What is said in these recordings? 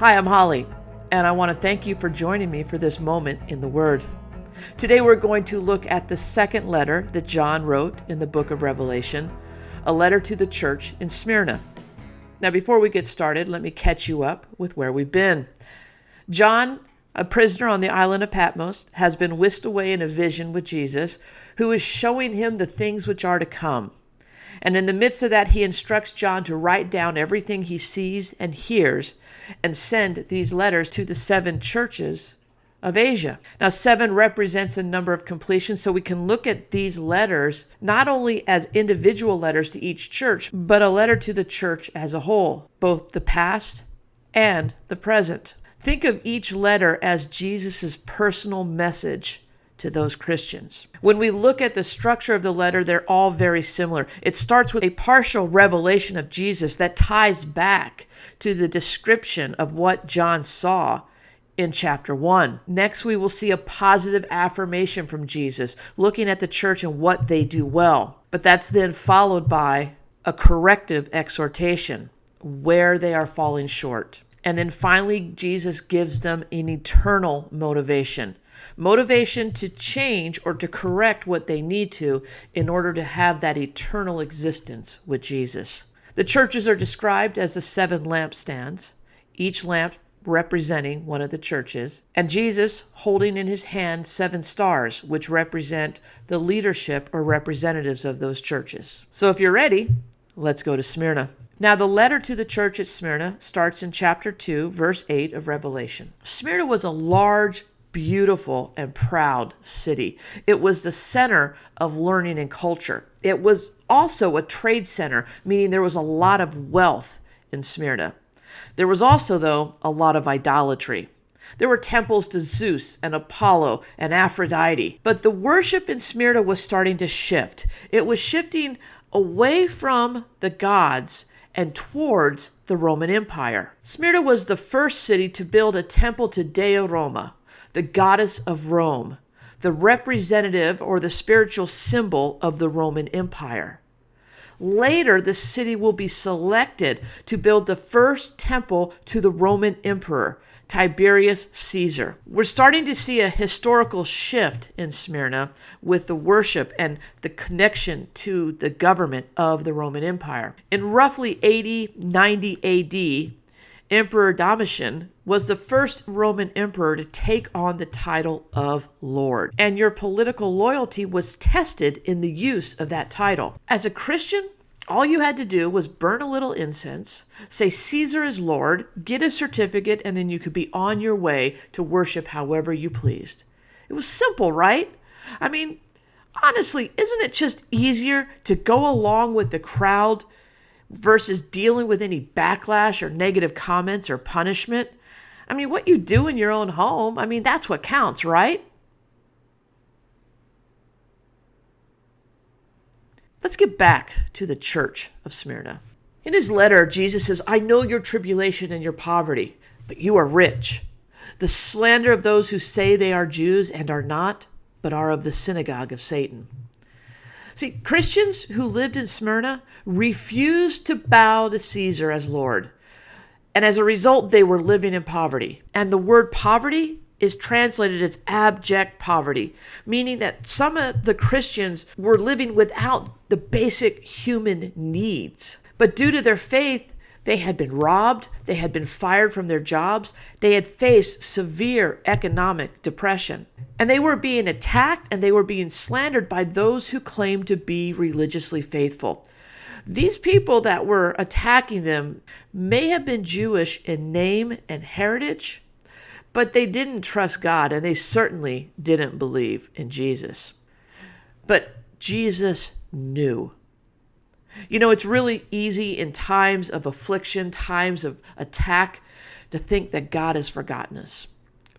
Hi, I'm Holly, and I want to thank you for joining me for this moment in the Word. Today we're going to look at the second letter that John wrote in the book of Revelation, a letter to the church in Smyrna. Now, before we get started, let me catch you up with where we've been. John, a prisoner on the island of Patmos, has been whisked away in a vision with Jesus, who is showing him the things which are to come. And in the midst of that, he instructs John to write down everything he sees and hears and send these letters to the 7 churches of Asia. Now, 7 represents a number of completion, so we can look at these letters not only as individual letters to each church, but a letter to the church as a whole, both the past and the present. Think of each letter as Jesus' personal message to those Christians. When we look at the structure of the letter, they're all very similar. It starts with a partial revelation of Jesus that ties back to the description of what John saw in chapter 1. Next, we will see a positive affirmation from Jesus, looking at the church and what they do well. But that's then followed by a corrective exhortation, where they are falling short. And then finally, Jesus gives them an eternal motivation to change or to correct what they need to in order to have that eternal existence with Jesus. The churches are described as the 7 lampstands, each lamp representing one of the churches, and Jesus holding in his hand 7 stars, which represent the leadership or representatives of those churches. So if you're ready, let's go to Smyrna. Now, the letter to the church at Smyrna starts in chapter 2, verse 8 of Revelation. Smyrna was a large, beautiful, and proud city. It was the center of learning and culture. It was also a trade center, meaning there was a lot of wealth in Smyrna. There was also, though, a lot of idolatry. There were temples to Zeus and Apollo and Aphrodite. But the worship in Smyrna was starting to shift. It was shifting away from the gods and towards the Roman Empire. Smyrna was the first city to build a temple to Dea Roma, the goddess of Rome, the representative or the spiritual symbol of the Roman Empire. Later, the city will be selected to build the first temple to the Roman emperor, Tiberius Caesar. We're starting to see a historical shift in Smyrna with the worship and the connection to the government of the Roman Empire. In roughly 80-90 AD, Emperor Domitian was the first Roman emperor to take on the title of Lord, and your political loyalty was tested in the use of that title. As a Christian, all you had to do was burn a little incense, say Caesar is Lord, get a certificate, and then you could be on your way to worship however you pleased. It was simple, right? I mean, honestly, isn't it just easier to go along with the crowd versus dealing with any backlash or negative comments or punishment? I mean, what you do in your own home, that's what counts, right? Let's get back to the church of Smyrna. In his letter, Jesus says, I know your tribulation and your poverty, but you are rich. The slander of those who say they are Jews and are not, but are of the synagogue of Satan. See, Christians who lived in Smyrna refused to bow to Caesar as Lord. And as a result, they were living in poverty. And the word poverty is translated as abject poverty, meaning that some of the Christians were living without the basic human needs. But due to their faith, they had been robbed, they had been fired from their jobs, they had faced severe economic depression. And they were being attacked and they were being slandered by those who claimed to be religiously faithful. These people that were attacking them may have been Jewish in name and heritage, but they didn't trust God and they certainly didn't believe in Jesus. But Jesus knew. You know, it's really easy in times of affliction, times of attack, to think that God has forgotten us.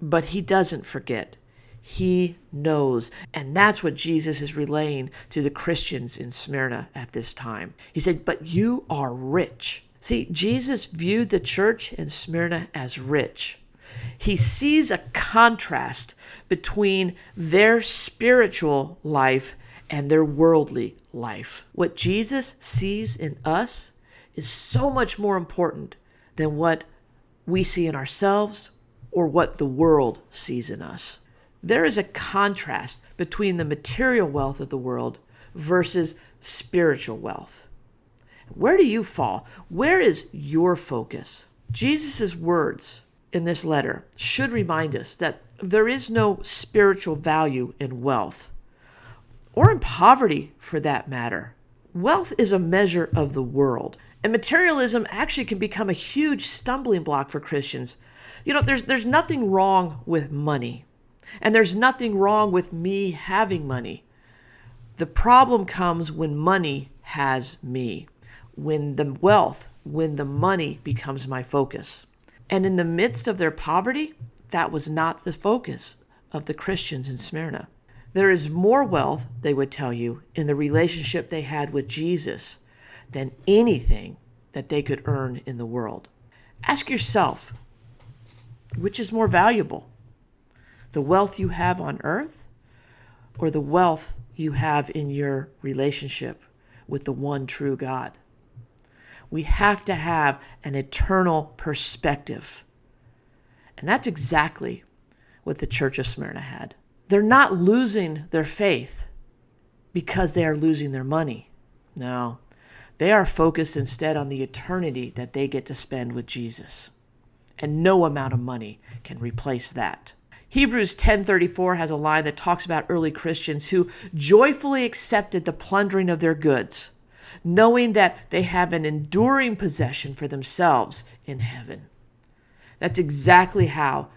But he doesn't forget. He knows. And that's what Jesus is relaying to the Christians in Smyrna at this time. He said, but you are rich. See, Jesus viewed the church in Smyrna as rich. He sees a contrast between their spiritual life and their worldly life. What Jesus sees in us is so much more important than what we see in ourselves or what the world sees in us. There is a contrast between the material wealth of the world versus spiritual wealth. Where do you fall? Where is your focus? Jesus' words in this letter should remind us that there is no spiritual value in wealth, or in poverty for that matter. Wealth is a measure of the world, and materialism actually can become a huge stumbling block for Christians. There's nothing wrong with money, and there's nothing wrong with me having money. The problem comes when money has me, when the money becomes my focus. And in the midst of their poverty, that was not the focus of the Christians in Smyrna. There is more wealth, they would tell you, in the relationship they had with Jesus than anything that they could earn in the world. Ask yourself, which is more valuable? The wealth you have on earth or the wealth you have in your relationship with the one true God? We have to have an eternal perspective. And that's exactly what the church of Smyrna had. They're not losing their faith because they are losing their money. No, they are focused instead on the eternity that they get to spend with Jesus. And no amount of money can replace that. Hebrews 10:34 has a line that talks about early Christians who joyfully accepted the plundering of their goods, knowing that they have an enduring possession for themselves in heaven. That's exactly how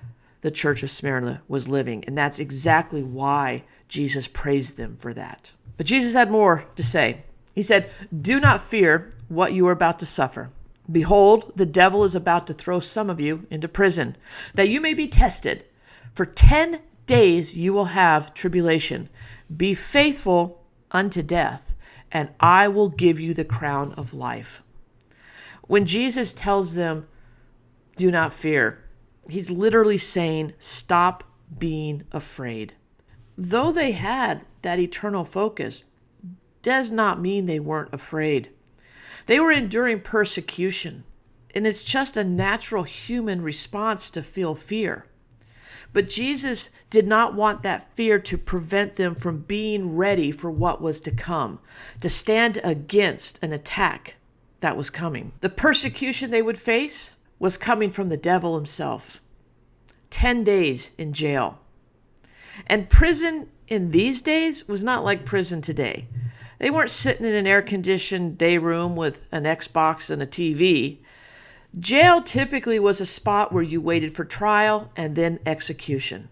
the church of Smyrna was living, and that's exactly why Jesus praised them for that. But Jesus had more to say. He said, "Do not fear what you are about to suffer. Behold, the devil is about to throw some of you into prison, that you may be tested. For 10 days you will have tribulation. Be faithful unto death, and I will give you the crown of life." When Jesus tells them, "Do not fear," he's literally saying, stop being afraid. Though they had that eternal focus, does not mean they weren't afraid. They were enduring persecution, and it's just a natural human response to feel fear. But Jesus did not want that fear to prevent them from being ready for what was to come, to stand against an attack that was coming. The persecution they would face was coming from the devil himself. 10 days in jail. And prison in these days was not like prison today. They weren't sitting in an air-conditioned day room with an Xbox and a TV. Jail typically was a spot where you waited for trial and then execution.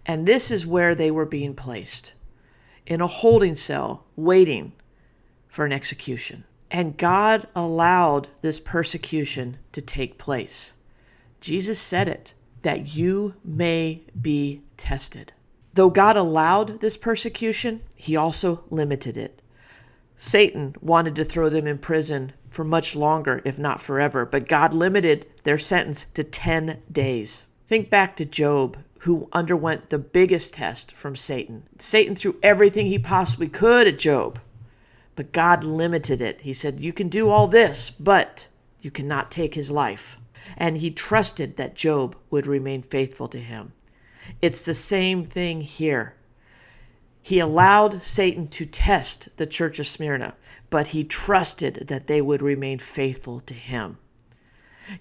And this is where they were being placed, in a holding cell, waiting for an execution. And God allowed this persecution to take place. Jesus said it, that you may be tested. Though God allowed this persecution, he also limited it. Satan wanted to throw them in prison for much longer, if not forever, but God limited their sentence to 10 days. Think back to Job, who underwent the biggest test from Satan. Satan threw everything he possibly could at Job, but God limited it. He said, you can do all this, but you cannot take his life. And he trusted that Job would remain faithful to him. It's the same thing here. He allowed Satan to test the church of Smyrna, but he trusted that they would remain faithful to him.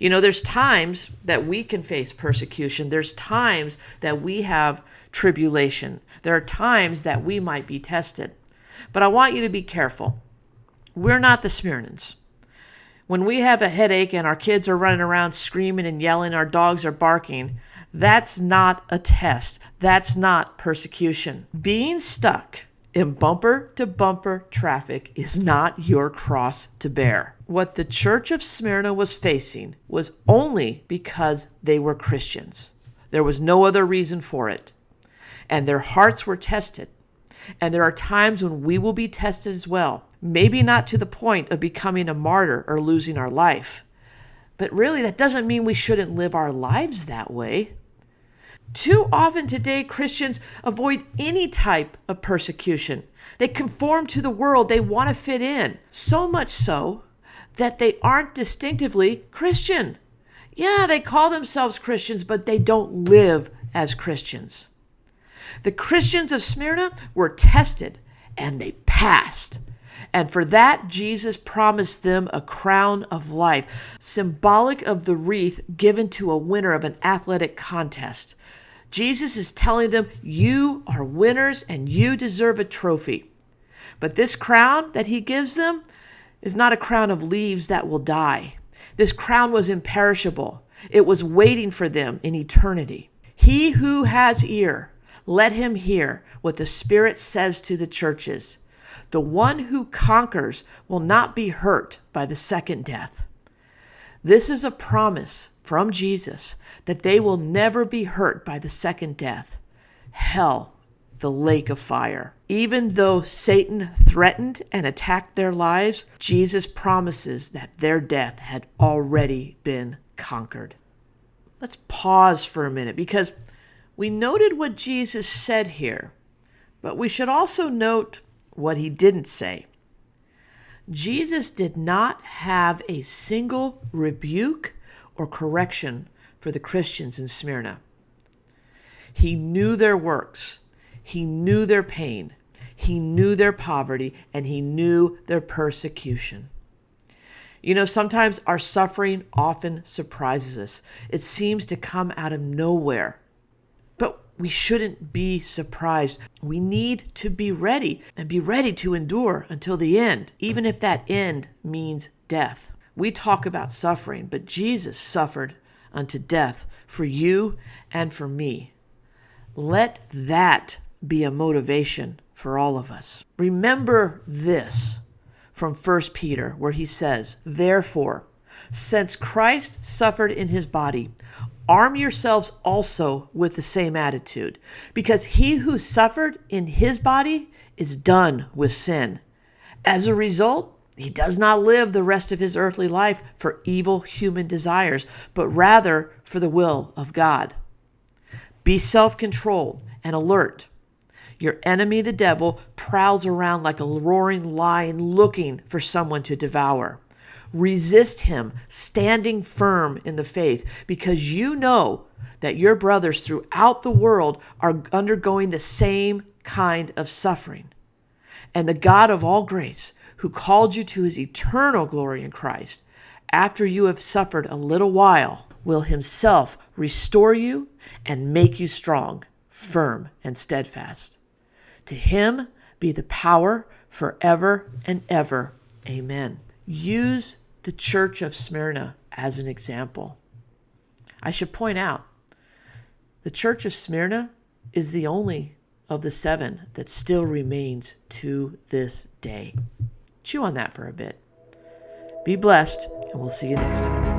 There's times that we can face persecution. There's times that we have tribulation. There are times that we might be tested. But I want you to be careful. We're not the Smyrnans. When we have a headache and our kids are running around screaming and yelling, our dogs are barking, that's not a test. That's not persecution. Being stuck in bumper-to-bumper traffic is not your cross to bear. What the church of Smyrna was facing was only because they were Christians. There was no other reason for it. And their hearts were tested. And there are times when we will be tested as well. Maybe not to the point of becoming a martyr or losing our life. But really, that doesn't mean we shouldn't live our lives that way. Too often today, Christians avoid any type of persecution. They conform to the world. They want to fit in. So much so that they aren't distinctively Christian. Yeah, they call themselves Christians, but they don't live as Christians. The Christians of Smyrna were tested and they passed. And for that, Jesus promised them a crown of life, symbolic of the wreath given to a winner of an athletic contest. Jesus is telling them, you are winners and you deserve a trophy. But this crown that he gives them is not a crown of leaves that will die. This crown was imperishable. It was waiting for them in eternity. He who has ear, let him hear what the Spirit says to the churches. The one who conquers will not be hurt by the second death. This is a promise from Jesus that they will never be hurt by the second death. Hell, the lake of fire. Even though Satan threatened and attacked their lives, Jesus promises that their death had already been conquered. Let's pause for a minute because we noted what Jesus said here, but we should also note what he didn't say. Jesus did not have a single rebuke or correction for the Christians in Smyrna. He knew their works. He knew their pain. He knew their poverty, and he knew their persecution. You know, sometimes our suffering often surprises us. It seems to come out of nowhere. But we shouldn't be surprised. We need to be ready and be ready to endure until the end, even if that end means death. We talk about suffering, but Jesus suffered unto death for you and for me. Let that be a motivation for all of us. Remember this from 1 Peter, where he says, therefore, since Christ suffered in his body, arm yourselves also with the same attitude, because he who suffered in his body is done with sin. As a result, he does not live the rest of his earthly life for evil human desires, but rather for the will of God. Be self-controlled and alert. Your enemy, the devil, prowls around like a roaring lion looking for someone to devour. Resist him, standing firm in the faith, because you know that your brothers throughout the world are undergoing the same kind of suffering. And the God of all grace, who called you to his eternal glory in Christ, after you have suffered a little while, will himself restore you and make you strong, firm, and steadfast. To him be the power forever and ever. Amen. Use the church of Smyrna as an example. I should point out, the church of Smyrna is the only of the 7 that still remains to this day. Chew on that for a bit. Be blessed, and we'll see you next time.